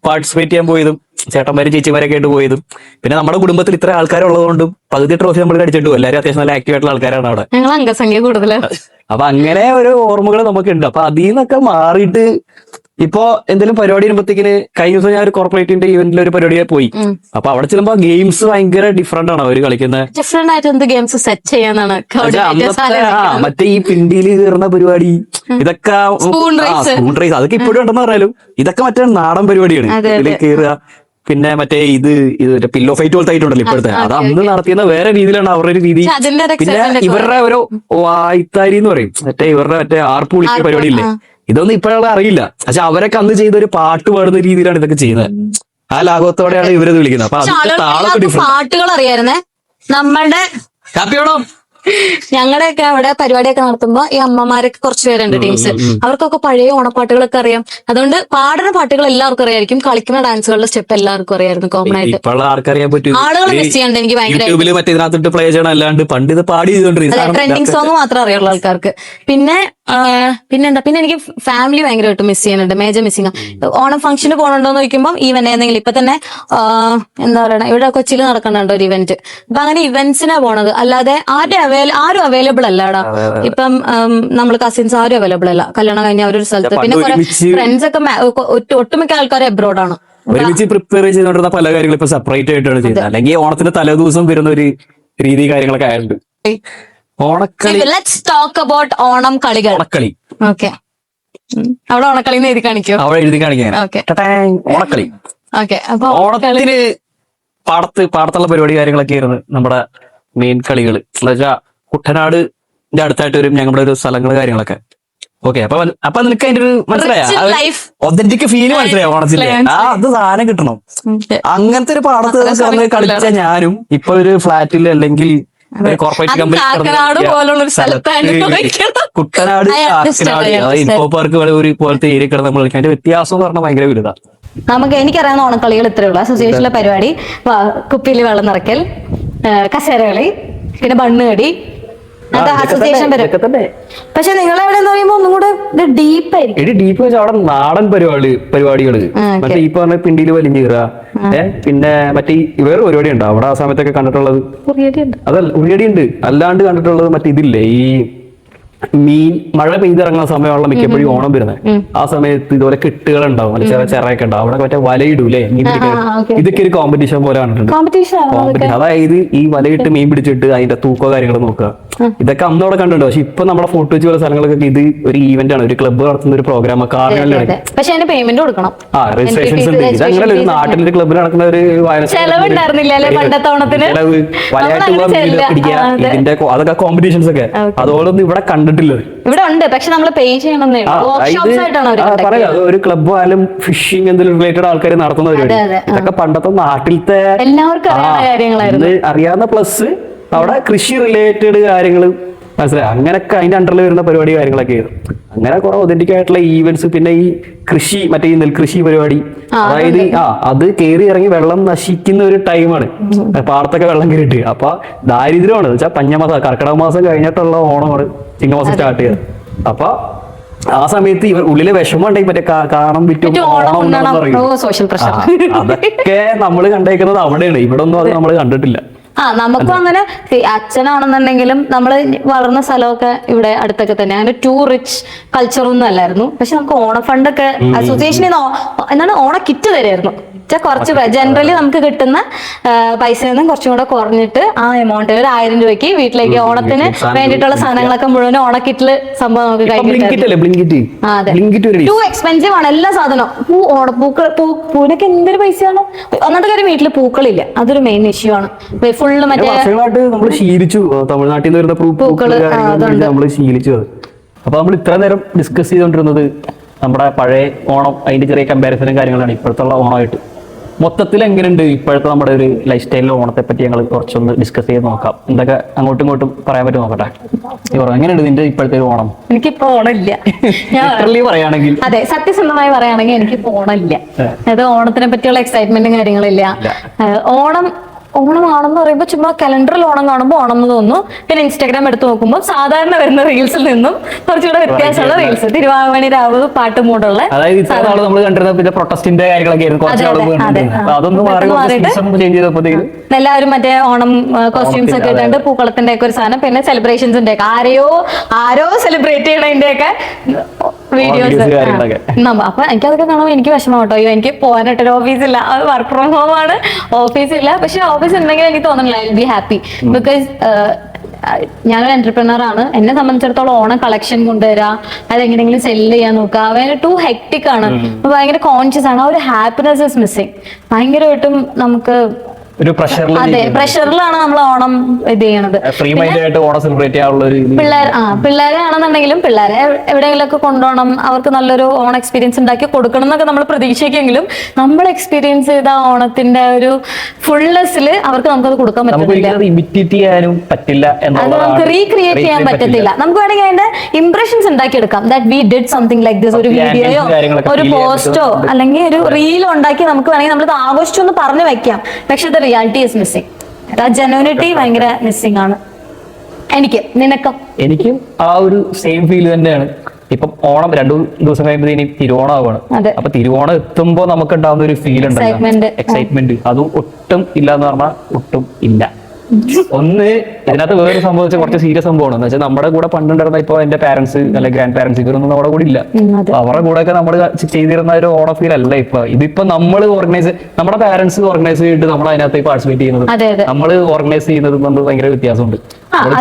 പാർട്ടിസിപ്പേറ്റ് ചെയ്യാൻ പോയതും ചേട്ടന്മാരും ചേച്ചിമാരൊക്കെ ആയിട്ട് പോയതും. പിന്നെ നമ്മുടെ കുടുംബത്തിൽ ഇത്ര ആൾക്കാരുള്ളതുകൊണ്ടും പകുതി ട്രോഫി നമ്മൾ അടിച്ചിട്ട് പോകും. എല്ലാവരും അത്യാവശ്യം നല്ല ആക്റ്റീവ് ആയിട്ടുള്ള ആൾക്കാരാണ് അവിടെ. അംഗസംഖ്യ കൂടുതലാണ്. അപ്പൊ അങ്ങനെ ഒരു ഓർമ്മകൾ നമുക്കുണ്ട്. അപ്പൊ അതിൽ നിന്നൊക്കെ മാറിയിട്ട് ഇപ്പൊ എന്തെങ്കിലും പരിപാടി വരുമ്പോഴത്തേക്കിന് കഴിഞ്ഞ ദിവസം ഞാൻ ഒരു കോർപ്പറേറ്റിന്റെ ഇവന്റിൽ ഒരു പരിപാടിയെ പോയി. അപ്പൊ അവിടെ ചെല്ലുമ്പോ ഗെയിംസ് ഭയങ്കര ഡിഫറെന്റ് ആണ് അവര് കളിക്കുന്നത്. ഡിഫറെന്റ് ആയിട്ട് എന്ത് ഗെയിംസ് സെറ്റ് ചെയ്യാനാണ് മറ്റേ ഈ പിണ്ടിയിൽ കയറുന്ന പരിപാടി, ഇതൊക്കെ സ്പൂൺ റേസ് അതൊക്കെ ഇപ്പോഴും ഉണ്ടെന്ന് പറഞ്ഞാലും ഇതൊക്കെ മറ്റേ നാടൻ പരിപാടിയാണ്. ഇതിൽ കയറുക. പിന്നെ മറ്റേ ഇത് പില്ലോ ഫൈറ്റ് പോലത്തെ ആയിട്ടുണ്ടല്ലോ ഇപ്പോഴത്തെ, അത് അന്ന് നടത്തിയുന്ന വേറെ രീതിയിലാണ് അവരുടെ ഒരു രീതി. പിന്നെ ഇവരുടെ ഒരു വായ്ത്താരി എന്ന് പറയും, ഇവരുടെ മറ്റേ ആർപ്പ് വിളിക്കുന്ന പരിപാടി ഇല്ലേ, ഇതൊന്നും ഇപ്പോഴുള്ള അറിയില്ല. പക്ഷെ അവരൊക്കെ അന്ന് ചെയ്ത ഒരു പാട്ട് പാടുന്ന രീതിയിലാണ് ഇതൊക്കെ ചെയ്യുന്നത്. ആ ലാഘവത്തോടെയാണ് ഇവരത് വിളിക്കുന്നത്. അപ്പൊ അതിന്റെ താളൊക്കെ ഡിഫറെന്റ്. പാട്ടുകൾ അറിയായിരുന്നേ നമ്മളുടെ കാപ്പിയോടോ. ഞങ്ങളുടെയൊക്കെ അവിടെ പരിപാടിയൊക്കെ നടത്തുമ്പോ ഈ അമ്മമാരൊക്കെ കുറച്ച് പേരുണ്ട് ടീംസ്. അവർക്കൊക്കെ പഴയ ഓണപ്പാട്ടുകളൊക്കെ അറിയാം. അതുകൊണ്ട് പാടുന്ന പാട്ടുകൾ എല്ലാവർക്കും അറിയായിരിക്കും. കളിക്കുന്ന ഡാൻസുകളുടെ സ്റ്റെപ്പ് എല്ലാവർക്കും അറിയായിരുന്നു കോമൺ ആയിട്ട്. ആളുകൾ മിസ് ചെയ്യണ്ട എനിക്ക് ഭയങ്കര പ്ലേ ചെയ്യണം. അല്ലാണ്ട് പണ്ട് ഇത് പാടി ട്രെൻഡിങ് സോങ് മാത്രം അറിയുള്ളൂ ആൾക്കാർക്ക്. പിന്നെന്താ, പിന്നെ എനിക്ക് ഫാമിലി ഭയങ്കരമായിട്ട് മിസ് ചെയ്യുന്നുണ്ട്. Major missing. ഓണം ഫംഗ്ഷന് പോകണുണ്ടോന്ന് ചോദിക്കുമ്പോൾ ഈവൻ ഏതെങ്കിലും ഇപ്പൊ തന്നെ എന്താ പറയണ ഇവിടെ കൊച്ചിയിൽ നടക്കണുണ്ട് ഒരു ഇവന്റ്. അപ്പൊ അങ്ങനെ ഇവന്റ്സിനാ പോണത്. അല്ലാതെ ആരും അവൈലബിൾ അല്ലടാ. ഇപ്പം നമ്മൾ കസിൻസ് ആരും അവൈലബിൾ അല്ല. കല്യാണം കഴിഞ്ഞ അവരൊരു സ്ഥലത്ത്. പിന്നെ കുറെ ഫ്രണ്ട്സ് ഒക്കെ ഒട്ടുമിക്ക ആൾക്കാരും അബ്രോഡാണ്. ഒരുമിച്ച് പ്രിപ്പയർ ചെയ്തുകൊണ്ടിരുന്ന പല കാര്യങ്ങളും ഇപ്പൊ സെപ്പറേറ്റ് ആയിട്ടാണ് ചെയ്യുന്നത്. അല്ലെങ്കിൽ ഓണത്തിന്റെ തലേദിവസം വരുന്ന ഒരു രീതി കാര്യങ്ങളൊക്കെ ആയിട്ടുണ്ട്. Onakkali. Let's talk about Onam കളികൾ. ഓണക്കളി. ഓക്കെ, അവിടെ ഓണക്കളി എഴുതി കാണിക്കോ? അവിടെ എഴുതി കാണിക്കാൻ ഓണക്കളി. ഓക്കെ, അപ്പൊ ഓണത്തിന് പാടത്തുള്ള പരിപാടി കാര്യങ്ങളൊക്കെ ആയിരുന്നു നമ്മുടെ മെയിൻ കളികൾ. എന്താ വെച്ചാ കുട്ടനാടിന്റെ അടുത്തായിട്ട് വരും ഞങ്ങളുടെ ഒരു സ്ഥലങ്ങൾ കാര്യങ്ങളൊക്കെ. ഓക്കെ, അപ്പൊ നിനക്ക് അതിന്റെ ഒരു മനസ്സിലായ ഒതന്റിക് ഫീല് മനസ്സിലായോ ഓണത്തിലെ? അത് സാധനം കിട്ടണം. അങ്ങനത്തെ ഒരു പാടത്ത് കളിച്ച ഞാനും ഇപ്പൊ ഒരു ഫ്ലാറ്റിൽ അല്ലെങ്കിൽ corporate company Kuttanad info park ഒരു പോലത്തെ ഏരിയ കിടന്ന് നമ്മൾ കളിക്കാൻ. അതിന്റെ വ്യത്യാസം എന്ന് പറഞ്ഞാൽ ഭയങ്കര വലുതാണ്. എനിക്കറിയാവുന്ന ഓണക്കളികൾ ഇത്രയേ ഉള്ളൂ. അസോസിയേഷനിലെ പരിപാടി കുപ്പിയിൽ വെള്ളം നിറയ്ക്കൽ, കസേരകളി, പിന്നെ ബണ്ണുകടി, അത് അസോസിയേഷൻ പരിപാടി. പക്ഷെ നിങ്ങളെവിടെ എന്ന് പറയുമ്പോ ഒന്നും കൂടെ ഡീപ്പായിരിക്കും. ഡീപ്പ് വെച്ചാൽ അവിടെ നാടൻ പരിപാടികള് മറ്റേ ഈ പറഞ്ഞ പിണ്ടിയിൽ വലിഞ്ഞു കയറുക. പിന്നെ മറ്റേ വേറെ പരിപാടി ഉണ്ടോ അവിടെ ആ സമയത്തൊക്കെ കണ്ടിട്ടുള്ളത്? അതല്ല, ഉറിയടി ഉണ്ട്. അല്ലാണ്ട് കണ്ടിട്ടുള്ളത് മറ്റേ ഇതില്ലേ ഈ മഴ പെയ്തിറങ്ങുന്ന സമയമുള്ള മിക്കപ്പോഴും ഓണം വരുന്നത്. ആ സമയത്ത് ഇതുപോലെ കെട്ടുകൾ ഉണ്ടാവും, അല്ലെ ചെറിയ ചെറയൊക്കെ ഉണ്ടാവും, അവിടെ മറ്റേ വലയിടൂലേ മീൻ പിടിക്കാൻ. ഇതൊക്കെ ഒരു കോമ്പറ്റീഷൻ പോലെ കണ്ടിട്ടുണ്ട്. കോമ്പറ്റീഷൻ അതായത് ഈ വലയിട്ട് മീൻ പിടിച്ചിട്ട് അതിന്റെ തൂക്കോ കാര്യങ്ങൾ നോക്കുക. ഇതൊക്കെ അന്ന് അവിടെ കണ്ടിട്ടുണ്ട്. പക്ഷെ ഇപ്പൊ നമ്മുടെ ഫോർട്ട് കൊച്ചി പോലെ സ്ഥലങ്ങളൊക്കെ ഇത് ഒരു ഈവന്റ് ആണ്, ഒരു ക്ലബ്ബ് നടത്തുന്ന ഒരു പ്രോഗ്രാം. കാർണിവലിലാണ്. പക്ഷെ അതിന് പേയ്മെന്റ് കൊടുക്കണം. ആ രജിസ്ട്രേഷൻസ് ഉണ്ട്. ഇത് അങ്ങനെ ഒരു നാട്ടിലൊരു ക്ലബ്ബിൽ നടക്കുന്ന ഒരു പിടിക്കുക, ഇതിന്റെ അതൊക്കെ കോമ്പറ്റീഷൻസ് ഒക്കെ. അതുപോലൊന്നും ഇവിടെ കണ്ടിട്ടില്ല. ഇവിടെ ഉണ്ട്, പക്ഷെ നമ്മൾ പേ ചെയ്യണമെന്നേ. പറയാം, ഒരു ക്ലബ്ബ് ആയാലും ഫിഷിംഗ് എന്തെങ്കിലും റിലേറ്റഡ് ആൾക്കാർ നടത്തുന്ന പരിപാടി. ഇതൊക്കെ പണ്ടത്തെ നാട്ടിലത്തെ എല്ലാവർക്കും അറിയാവുന്ന പ്ലസ് അവിടെ കൃഷി റിലേറ്റഡ് കാര്യങ്ങൾ മനസ്സിലായി. അങ്ങനെയൊക്കെ അതിന്റെ അണ്ടറിൽ വരുന്ന പരിപാടി കാര്യങ്ങളൊക്കെ ആയിരുന്നു. അങ്ങനെ കുറെ ഒതന്റിക് ആയിട്ടുള്ള ഈവെന്റ്സ്. പിന്നെ ഈ കൃഷി, മറ്റേ ഈ നെൽകൃഷി പരിപാടി, അതായത് അത് കയറി ഇറങ്ങി വെള്ളം നശിക്കുന്ന ഒരു ടൈമാണ്. പാടത്തൊക്കെ വെള്ളം കയറിയിട്ട് അപ്പൊ ദാരിദ്ര്യമാണ്. വെച്ചാൽ പഞ്ഞമാസം കർക്കിടക മാസം കഴിഞ്ഞിട്ടുള്ള ഓണമാണ് ചിങ്ങമാസം സ്റ്റാർട്ട് ചെയ്തത്. അപ്പൊ ആ സമയത്ത് ഇവർ ഉള്ളിലെ വിഷമം ഉണ്ടെങ്കിൽ മറ്റേ കാണം വിറ്റും അതൊക്കെ നമ്മള് കണ്ടേക്കുന്നത് അവിടെയാണ്. ഇവിടെ ഒന്നും അത് നമ്മൾ കണ്ടിട്ടില്ല. നമുക്കും അങ്ങനെ അച്ഛനാണെന്നുണ്ടെങ്കിലും നമ്മൾ വളർന്ന സ്ഥലമൊക്കെ ഇവിടെ അടുത്തൊക്കെ തന്നെ. അങ്ങനെ ടൂ റിച്ച് കൾച്ചറൊന്നും അല്ലായിരുന്നു. പക്ഷെ നമുക്ക് ഓണ ഫണ്ടൊക്കെ അസോസിയേഷനിൽ നിന്ന് എന്താണ് ഓണ കിറ്റ് തരായിരുന്നു. കുറച്ച് ജനറലി നമുക്ക് കിട്ടുന്ന പൈസയിൽ നിന്നും കുറച്ചും കൂടെ കുറഞ്ഞിട്ട് ആ എമൗണ്ട് ഒരു 1000 രൂപയ്ക്ക് വീട്ടിലേക്ക് ഓണത്തിന് വേണ്ടിയിട്ടുള്ള സാധനങ്ങളൊക്കെ മുഴുവൻ ഓണക്കിറ്റില് സംഭവം നമുക്ക് കഴിക്കും. ടൂ എക്സ്പെൻസീവ് ആണ് എല്ലാ സാധനവും. പൂവിനൊക്കെ എന്തൊരു പൈസയാണ്. ഒന്നാമത്തെ കാര്യം വീട്ടില് പൂക്കളില്ല, അതൊരു മെയിൻ ഇഷ്യൂ ആണ്. ഫുള്ള് മറ്റേ നമ്മൾ ശീലിച്ചു, തമിഴ്നാട്ടിൽ നിന്ന് വരുന്ന പൂക്കള് നമ്മൾ ശീലിച്ചു. അപ്പൊ നമ്മൾ ഇത്ര നേരം ഡിസ്കസ് ചെയ്തുകൊണ്ടിരുന്നത് നമ്മുടെ പഴയ ഓണം, അതിന്റെ ചെറിയ കമ്പാരിസണും കാര്യങ്ങളാണ് ഇപ്പോഴത്തെ ഓണമായിട്ട്. മൊത്തത്തിൽ എങ്ങനെയുണ്ട് ഇപ്പോഴത്തെ നമ്മുടെ ഒരു ലൈഫ് സ്റ്റൈലിലെ ഓണത്തെ പറ്റി ഞങ്ങൾ കുറച്ചൊന്ന് ഡിസ്കസ് ചെയ്ത് നോക്കാം. എന്തൊക്കെ അങ്ങോട്ടും ഇങ്ങോട്ടും പറയാൻ പറ്റും നോക്കട്ടെ. എങ്ങനെയുണ്ട് നിന്റെ ഇപ്പോഴത്തെ ഒരു ഓണം? എനിക്കിപ്പോ ഓണമില്ല. പറയുകയാണെങ്കിൽ അതെ, സത്യസന്ധമായി പറയുകയാണെങ്കിൽ എനിക്കിപ്പോ ഓണമില്ല. അതായത് ഓണത്തിനെ പറ്റിയുള്ള എക്സൈറ്റ്മെന്റും കാര്യങ്ങളില്ല. ഓണമാണെന്ന് പറയുമ്പോൾ ചുമ്മാ കലണ്ടറിൽ ഓണം കാണുമ്പോൾ ഓണം എന്ന് തോന്നുന്നു. പിന്നെ ഇൻസ്റ്റാഗ്രാം എടുത്ത് നോക്കുമ്പോൾ സാധാരണ വരുന്ന റീൽസിൽ നിന്നും കുറച്ചുകൂടെ വ്യത്യാസമുള്ള റീൽസ്, തിരുവാമണി രാവ് പാട്ട് മൂടുള്ള എല്ലാവരും മറ്റേ ഓണം കോസ്റ്റ്യൂംസ് ഒക്കെ ഇട്ടുണ്ട്, പൂക്കളത്തിന്റെ ഒക്കെ ഒരു സാധനം, പിന്നെ സെലിബ്രേഷൻസിന്റെ ഒക്കെ ആരോ സെലിബ്രേറ്റ് ചെയ്യണതിന്റെ ഒക്കെ വീഡിയോസ്. അപ്പൊ എനിക്കതൊക്കെ കാണുമ്പോൾ എനിക്ക് വിഷമം കേട്ടോ. എനിക്ക് പോകാനായിട്ടൊരു ഓഫീസില്ല, വർക്ക് ഫ്രം ഹോം ആണ്, ഓഫീസില്ല. പക്ഷെ ഓഫീസ് ഉണ്ടെങ്കിൽ എനിക്ക് തോന്നുന്നില്ല I will be happy. Because ഞാനൊരു എന്റർപ്രണർ ആണ്. എന്നെ സംബന്ധിച്ചിടത്തോളം ഓണം കളക്ഷൻ കൊണ്ടുവരാ, അതെങ്ങനെയെങ്കിലും സെല്ല് ചെയ്യാൻ നോക്കുക, ഭയങ്കര ടു ഹെക്ടിക് ആണ്. ഭയങ്കര കോൺഷ്യസ് ആണ്. ആ ഒരു ഹാപ്പിനെസ് ഇസ് മിസ്സിങ്. ഭയങ്കരമായിട്ടും നമുക്ക് ഒരു പ്രഷറിൽ, അതെ, പ്രഷറിലാണ് നമ്മൾ ഓണം ഇത് ചെയ്യണത്. പിള്ളേരാണെന്നുണ്ടെങ്കിലും പിള്ളേരെ എവിടെയെങ്കിലൊക്കെ കൊണ്ടുപോകണം, അവർക്ക് നല്ലൊരു ഓൺ എക്സ്പീരിയൻസ് ഉണ്ടാക്കി കൊടുക്കണം എന്നൊക്കെ നമ്മൾ പ്രതീക്ഷിക്കുമെങ്കിലും നമ്മൾ എക്സ്പീരിയൻസ് ചെയ്ത ഓണത്തിന്റെ ഒരു ഫുൾനെസ്സിൽ അവർക്ക് നമുക്കത് കൊടുക്കാൻ പറ്റില്ല. അത് നമുക്ക് റീക്രിയേറ്റ് ചെയ്യാൻ പറ്റത്തില്ല. നമുക്ക് വേണമെങ്കിൽ അതിന്റെ ഇംപ്രഷൻസ് ഉണ്ടാക്കിയെടുക്കാം. That we did something like this. ഒരു വീഡിയോയോ ഒരു പോസ്റ്റോ അല്ലെങ്കിൽ ഒരു റീലോ ഉണ്ടാക്കി നമുക്ക് വേണമെങ്കിൽ നമ്മളിത് ആഘോഷിച്ചൊന്ന് പറഞ്ഞു വെക്കാം. പക്ഷെ റിയാലിറ്റി ഈസ് മിസ്സിംഗ്. ആ ജെനുവിനിറ്റി ഭയങ്കര മിസ്സിംഗ് ആണ് എനിക്ക്. എനിക്കും ആ ഒരു സെയിം ഫീൽ തന്നെയാണ്. ഇപ്പം ഓണം 2 ദിവസം കഴിയുമ്പോൾ ഇനി തിരുവോണമാവാണ്. അപ്പൊ തിരുവോണം എത്തുമ്പോ നമുക്ക് ഉണ്ടാവുന്ന ഒരു ഫീൽ ഉണ്ട്, എക്സൈറ്റ്മെന്റ്. അതും ഒട്ടും ഇല്ല എന്ന് പറഞ്ഞാൽ ഒട്ടും ഇല്ല. ഒന്ന് ഇതിനകത്ത് വേറെ സംഭവിച്ച കുറച്ച് സീരിയസ് സംഭവമാണ്. എന്ന് വെച്ചാൽ നമ്മുടെ കൂടെ പണ്ടുണ്ടായിരുന്ന ഇപ്പൊ എന്റെ പാരന്റ്സ് അല്ലെ ഗ്രാൻഡ് പാരന്റ്സ് ഇവരൊന്നും നമ്മുടെ കൂടെ ഇല്ല. അവരുടെ കൂടെ ഒക്കെ നമ്മൾ ചെയ്തിരുന്ന ഒരു ഓണ ഫീൽ അല്ല ഇപ്പൊ. ഇതിപ്പോ നമ്മൾ നമ്മുടെ പാരന്റ്സ് ഓർഗനൈസ് ചെയ്തിട്ട് നമ്മൾ അതിനകത്ത് പാർട്ടിസിപ്പേറ്റ് ചെയ്യുന്നത്, നമ്മൾ ഓർഗനൈസ് ചെയ്യുന്നത് കൊണ്ട് ഭയങ്കര വ്യത്യാസമുണ്ട്.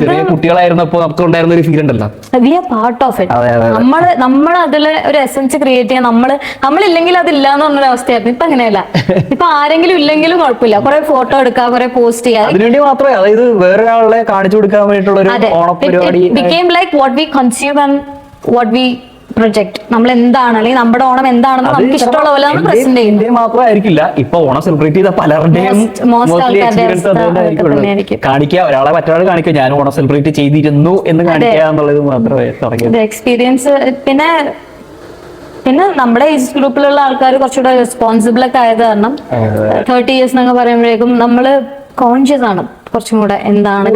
ചെറിയ കുട്ടികളായിരുന്നപ്പോ നമുക്ക് ഉണ്ടായിരുന്ന ഒരു ഫീൽ ഉണ്ടല്ലോ, നമ്മൾ അതില് ഒരു എസൻസ് ക്രിയേറ്റ് ചെയ്യാൻ നമ്മളില്ലെങ്കിൽ അതില്ല എന്ന് പറഞ്ഞൊരു അവസ്ഥയായിരുന്നു. ഇപ്പൊ അങ്ങനെയല്ല. ഇപ്പൊ ആരെങ്കിലും ഇല്ലെങ്കിലും കുഴപ്പമില്ല, കുറെ ഫോട്ടോ എടുക്കുക, കുറെ പോസ്റ്റ് ചെയ്യാം. അതിനുവേണ്ടി മാത്രമേ, അതായത് വേറൊരാളെ കാണിച്ചു കൊടുക്കാൻ വേണ്ടിയിട്ടുള്ള ഒരു ഓണപരിപാടി became like what we consume and what we project. നമ്മൾ എന്താണ് അല്ലെങ്കിൽ നമ്മുടെ ഓണം എന്താണെന്ന് നമുക്ക് ഇഷ്ടമുള്ള പോലെ നമ്മൾ പ്രസന്റ് ചെയ്യുന്നത് മാത്രമായിരിക്കില്ല. ഇപ്പൊ ഓണം സെലിബ്രേറ്റ് ചെയ്ത പലരുടെയും കാണിക്കുക, ഒരാളെ മറ്റൊരാൾ കാണിക്കുക, ഞാൻ ഓണം സെലിബ്രേറ്റ് ചെയ്തിരുന്നു എന്ന് കാണിക്കുക എന്നുള്ളത് മാത്രമേ തുടങ്ങിയത് എക്സ്പീരിയൻസ്. പിന്നെ നമ്മുടെ ഏജ് ഗ്രൂപ്പിലുള്ള ആൾക്കാർ കുറച്ചുകൂടെ റെസ്പോൺസിബിൾ ഒക്കെ ആയത് കാരണം 30 years എന്നൊക്കെ പറയുമ്പോഴേക്കും നമ്മള് കോൺഷ്യസ് ആണ്. കുറച്ചും കൂടെ എന്താണ്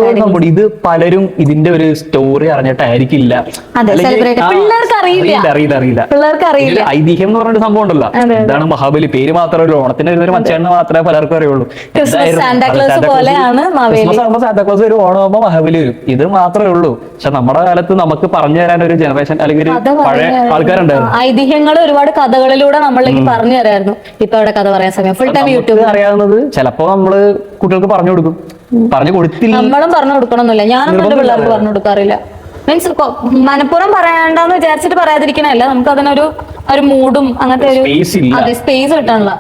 ഇത് പലരും ഇതിന്റെ ഒരു സ്റ്റോറി അറിഞ്ഞിട്ടായിരിക്കില്ല. അതെ, സെലിബ്രേറ്റ് പിള്ളേർക്ക് അറിയില്ല. പിള്ളേർക്ക് അറിയില്ല. ഐതിഹ്യം എന്ന് പറഞ്ഞൊരു സംഭവം ഉണ്ടല്ലോ, എന്താണ് മഹാബലി പേര് മാത്രമേ ഉള്ളൂ, ഓണത്തിന് ഒരു മച്ചേണ്ണ മാത്രമേ പലർക്കും അറിയുള്ളൂ. സാന്താക്ലോസ് പോലെയാണ് സാന്താക്ലോസ് വരും, ഓണമാകുമ്പോ മഹാബലി വരും, ഇത് മാത്രമേ ഉള്ളൂ. പക്ഷെ നമ്മുടെ കാലത്ത് നമുക്ക് പറഞ്ഞു തരാൻ ഒരു ജനറേഷൻ അല്ലെങ്കിൽ പഴയ ആൾക്കാരുണ്ടായിരുന്നു. ഐതിഹ്യങ്ങൾ ഒരുപാട് കഥകളിലൂടെ നമ്മളിലേക്ക് പറഞ്ഞു തരായിരുന്നു. ഇപ്പൊ അവിടെ കഥ പറയാൻ സമയം ഫുൾ ടൈം യൂട്യൂബ് അറിയാവുന്നത് ചിലപ്പോ നമ്മള് കുട്ടികൾക്ക് പറഞ്ഞു കൊടുക്കും, പറഞ്ഞു കൊടുത്തില്ല. നമ്മളും പറഞ്ഞു കൊടുക്കണമെന്നില്ല, ഞാനൊന്നും എന്റെ പിള്ളേർക്ക് പറഞ്ഞു കൊടുക്കാറില്ല. മീൻസ് മനഃപൂർവ്വം പറയാണ്ടെന്ന് വിചാരിച്ചിട്ട് പറയാതിരിക്കണല്ല, നമുക്ക് അതിനൊരു മൂഡും അങ്ങനത്തെ ഒരു സ്പേസ് കിട്ടാനുള്ള.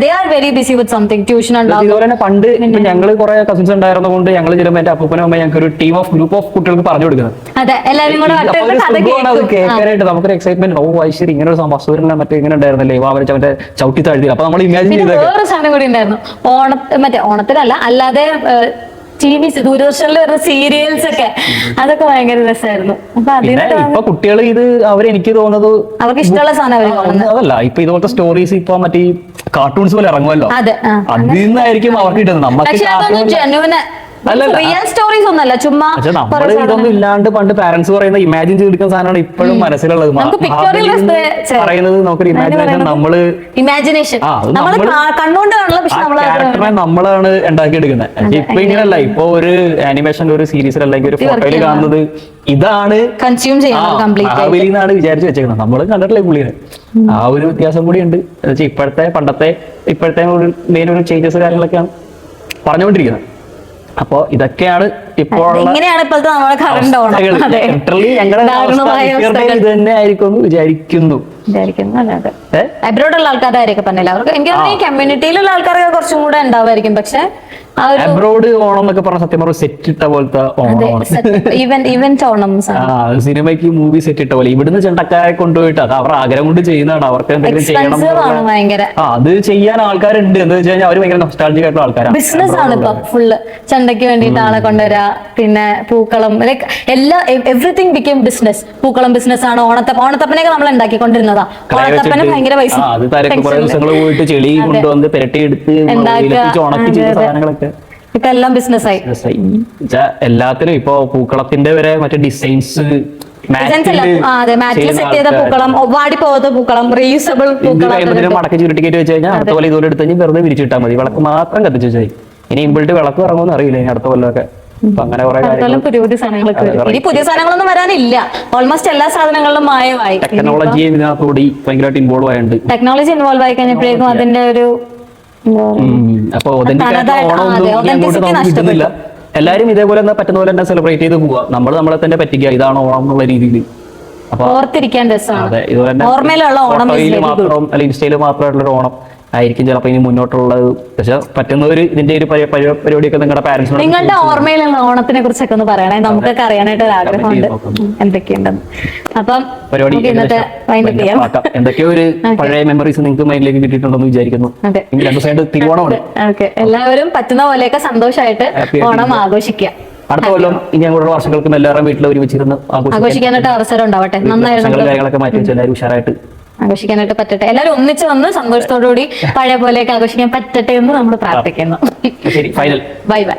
They are very busy with something. Tuition ഉണ്ടാവും. ഇതുപോലെ തന്നെ പണ്ട് ഞങ്ങള് കുറെ കസിൻസ് ഉണ്ടായിരുന്നത് കൊണ്ട് ഞങ്ങൾ ചിലപ്പോൾ എന്റെ അപ്പൂപ്പനും അമ്മ ഞങ്ങൾക്ക് ഒരു ടീം ഓഫ് ഗ്രൂപ്പ് ഓഫ് കുട്ടികൾക്ക് പറഞ്ഞു കൊടുക്കുന്നത്. അതെ, എല്ലാവരും കൂടെ കേൾക്കാനായിട്ട് നമുക്കൊരു എക്സൈറ്റ്മെന്റ്. ഓ ഐശ്വര്യ ഇങ്ങനെ ഒരു സംഭവം മറ്റേ ഇങ്ങനെ ഉണ്ടായിരുന്നല്ലേ, അവരെ മറ്റേ ചവിട്ടി താഴ്ത്തി. അപ്പൊ നമ്മൾ ഇമാജിൻ ചെയ്ത വേറൊരു സാധനം കൂടി ഉണ്ടായിരുന്നു. മറ്റേ ഓണത്തിനല്ല, അല്ലാതെ TV ദൂരദർശനിൽ വരുന്ന സീരിയൽസ് ഒക്കെ, അതൊക്കെ ഭയങ്കര രസമായിരുന്നു. അപ്പൊ ഇപ്പൊ കുട്ടികൾ ഇത് അവരെനിക്ക് തോന്നുന്നത് അവർക്ക് ഇഷ്ടമുള്ള സാധനം അതല്ല, ഇപ്പൊ ഇതുപോലത്തെ സ്റ്റോറീസ് ഇപ്പൊ മറ്റേ കാർട്ടൂൺസ് പോലെ ഇറങ്ങുമല്ലോ, അതിൽ നിന്നായിരിക്കും അവർക്ക് കിട്ടുന്നത്. നമുക്ക് റിയൽ സ്റ്റോറീസ് ഒന്നല്ല, ചുമ്മാ നമ്മള് ഇതൊന്നും ഇല്ലാണ്ട് പണ്ട് പാരന്റ്സ് പറയുന്ന ഇമാജിൻ ചെയ്തെടുക്കുന്ന സാധനമാണ് ഇപ്പോഴും മനസ്സിലുള്ളത്. പറയുന്നത് നമുക്കൊരു ഇമാജിനേഷൻ, ഇമാജിനേഷൻ നമ്മളാണ് ഉണ്ടാക്കിയെടുക്കുന്നത്. ഇപ്പൊ ഇങ്ങനെയല്ല, ഇപ്പൊ ഒരു ആനിമേഷൻ ഒരു സീരീസിൽ അല്ലെങ്കിൽ ഒരു ഫോട്ടോയിൽ കാണുന്നത് ഇതാണ് കൺസ്യൂം ചെയ്യുന്നതാണ് വിചാരിച്ചു വെച്ചേക്കുന്നത്. നമ്മള് കണ്ടിട്ടില്ല പുള്ളിനെ. ആ ഒരു വ്യത്യാസം കൂടി ഉണ്ട്. ഇപ്പോഴത്തെ ഇപ്പോഴത്തെ മെയിൻ ഒരു ചേഞ്ചസ് കാര്യങ്ങളൊക്കെയാണ് പറഞ്ഞുകൊണ്ടിരിക്കുന്നത്. അപ്പൊ ഇതൊക്കെയാണ് ഇപ്പോൾ ഇത് തന്നെ ആയിരിക്കും വിചാരിക്കുന്നു. അബ്രോഡുള്ള ആൾക്കാരുടെ കാര്യമൊക്കെ പറഞ്ഞില്ല, അവർക്ക് എനിക്ക് കമ്മ്യൂണിറ്റിയിലുള്ള ആൾക്കാരൊക്കെ കുറച്ചും കൂടെ ഉണ്ടാവുമായിരിക്കും. പക്ഷെ അബ്രോഡ് ഓണം എന്നൊക്കെ പറഞ്ഞ സത്യം പറഞ്ഞ സെറ്റ് ഇട്ട പോലത്തെ ഓണം, സിനിമയ്ക്ക് മൂവി സെറ്റ് ഇട്ട പോലെ. ഇവിടുന്ന് ചെണ്ടക്കാരെ കൊണ്ടുപോയിട്ട് അത് അവരുടെ ആഗ്രഹം കൊണ്ട് ചെയ്യുന്നതാണ്. അവർക്ക് എന്തെങ്കിലും ചെയ്യണം, അത് ചെയ്യാൻ ആൾക്കാരുണ്ട്. എന്ന് വെച്ച് കഴിഞ്ഞാൽ അവർ ഭയങ്കര നൊസ്റ്റാൾജിക് ആയിട്ടുള്ള ആൾക്കാരാണ്. ബിസിനസ് ആണ് ഇപ്പൊ ഫുള്ള്. ചെണ്ടയ്ക്ക് വേണ്ടിയിട്ട് ആളെ കൊണ്ടുവരാ, പിന്നെ പൂക്കളം, ലൈക്ക് എല്ലാ എവറിത്തിങ് ബിക്കം ബിസിനസ്. പൂക്കളം ബിസിനസ് ആണ്. ഓണത്തപ്പനൊക്കെ നമ്മൾ ഉണ്ടാക്കിക്കൊണ്ടിരുന്നതാ. ഓണത്തപ്പന ഭയങ്കര പൈസ, പോയിട്ട് ചെളി കൊണ്ടുവന്ന് പെരട്ടിയെടുത്ത് ഉണക്കി ചെയ്ത സാധനങ്ങളൊക്കെ ഇപ്പൊ എല്ലാം ബിസിനസ്സായി. എല്ലാത്തിനും ഇപ്പൊ പൂക്കളത്തിന്റെ വരെ മറ്റേ ഡിസൈൻസ്, മാറ്റിൽ സെറ്റ് ചെയ്ത പൂക്കളം, വാടി പോകാത്ത പൂക്കളം, റീയൂസബിൾ പൂക്കളം മടക്കി ചുരുട്ടിക്കേറ്റ് വെച്ച് കഴിഞ്ഞാൽ അടുത്ത പോലെ ഇതുപോലെ എടുത്ത് കഴിഞ്ഞാൽ വെറുതെ വിരിച്ചിട്ടാൽ മതി. വിളക്ക് മാത്രം കത്തിച്ചു വെച്ചാൽ ഇനി ഇമ്പിളിട്ട് വിളക്ക് ഇറങ്ങുമെന്ന് അറിയില്ല അടുത്ത കൊല്ലമൊക്കെ. അങ്ങനെ പുതിയ സാധനങ്ങളൊക്കെ ഇനി പുതിയ സാധനങ്ങളൊന്നും വരാനില്ല. ഓൾമോസ്റ്റ് എല്ലാ സാധനങ്ങളിലും മായമായി. ടെക്നോളജി ഇതിനകത്തുകൂടി ഭയങ്കരമായിട്ട് ഇൻവോൾവ് ആയിട്ടുണ്ട്. ടെക്നോളജി ഇൻവോൾവ് ആയി കഴിഞ്ഞപ്പോഴേക്കും അതിന്റെ ഒരു അപ്പൊ കിട്ടുന്നില്ല. എല്ലാരും ഇതേപോലെ പറ്റുന്ന പോലെ തന്നെ സെലിബ്രേറ്റ് ചെയ്ത് പോവാ. നമ്മളെ തന്നെ പറ്റിക്കുക, ഇതാണ് ഓണം എന്നുള്ള രീതിയിൽ. അപ്പൊ ഓർത്തിരിക്കാൻ രസമാണ്. അതെ, ഇതുപോലെ ഫോട്ടോയിൽ മാത്രം അല്ലെങ്കിൽ ഇൻസ്റ്റയിൽ മാത്രമായിട്ടുള്ള ഒരു ഓണം ആയിരിക്കും ചിലപ്പോൾ ഇനി മുന്നോട്ടുള്ളത്. പക്ഷെ പറ്റുന്നവര് ഇതിന്റെ ഒരു പരിപാടിയൊക്കെ നിങ്ങളുടെ പാരന്റ്സിനോട്, നിങ്ങളുടെ ഓർമ്മയിലുള്ള ഓണത്തിനെ കുറിച്ചൊക്കെ ഒന്ന് പറയണേ, നമുക്കൊക്കെ അറിയാനായിട്ട് ഒരു ആഗ്രഹമുണ്ട് എന്തൊക്കെയുണ്ടെന്ന്. അപ്പം പരിപാടി എന്തൊക്കെയോ ഒരു പഴയ മെമ്മറീസ് നിങ്ങൾക്ക് മൈൻഡിലേക്ക് കിട്ടിയിട്ടുണ്ടെന്ന് വിചാരിക്കുന്നു. രണ്ടു സൈഡ് തിരുവോണമാണ്. എല്ലാവരും പറ്റുന്ന പോലെയൊക്കെ സന്തോഷമായിട്ട് ഓണം ആഘോഷിക്കുക. അടുത്ത കൊല്ലം ഇനി അങ്ങോട്ടുള്ള വർഷങ്ങൾക്കും എല്ലാവരും വീട്ടിൽ ഒരുമിച്ചിരുന്ന് ആഘോഷിക്കാനായിട്ട് അവസരം ഉണ്ടാവട്ടെ. നന്നായിട്ട് കാര്യങ്ങളൊക്കെ മാറ്റി വെച്ച് എല്ലാവരും ഉഷാറായിട്ട് ആഘോഷിക്കാനായിട്ട് പറ്റട്ടെ. എല്ലാവരും ഒന്നിച്ച് വന്ന് സന്തോഷത്തോടുകൂടി പഴയ പോലെയൊക്കെ ആഘോഷിക്കാൻ പറ്റട്ടെ എന്ന് നമ്മൾ പ്രാർത്ഥിക്കുന്നു. Bye bye.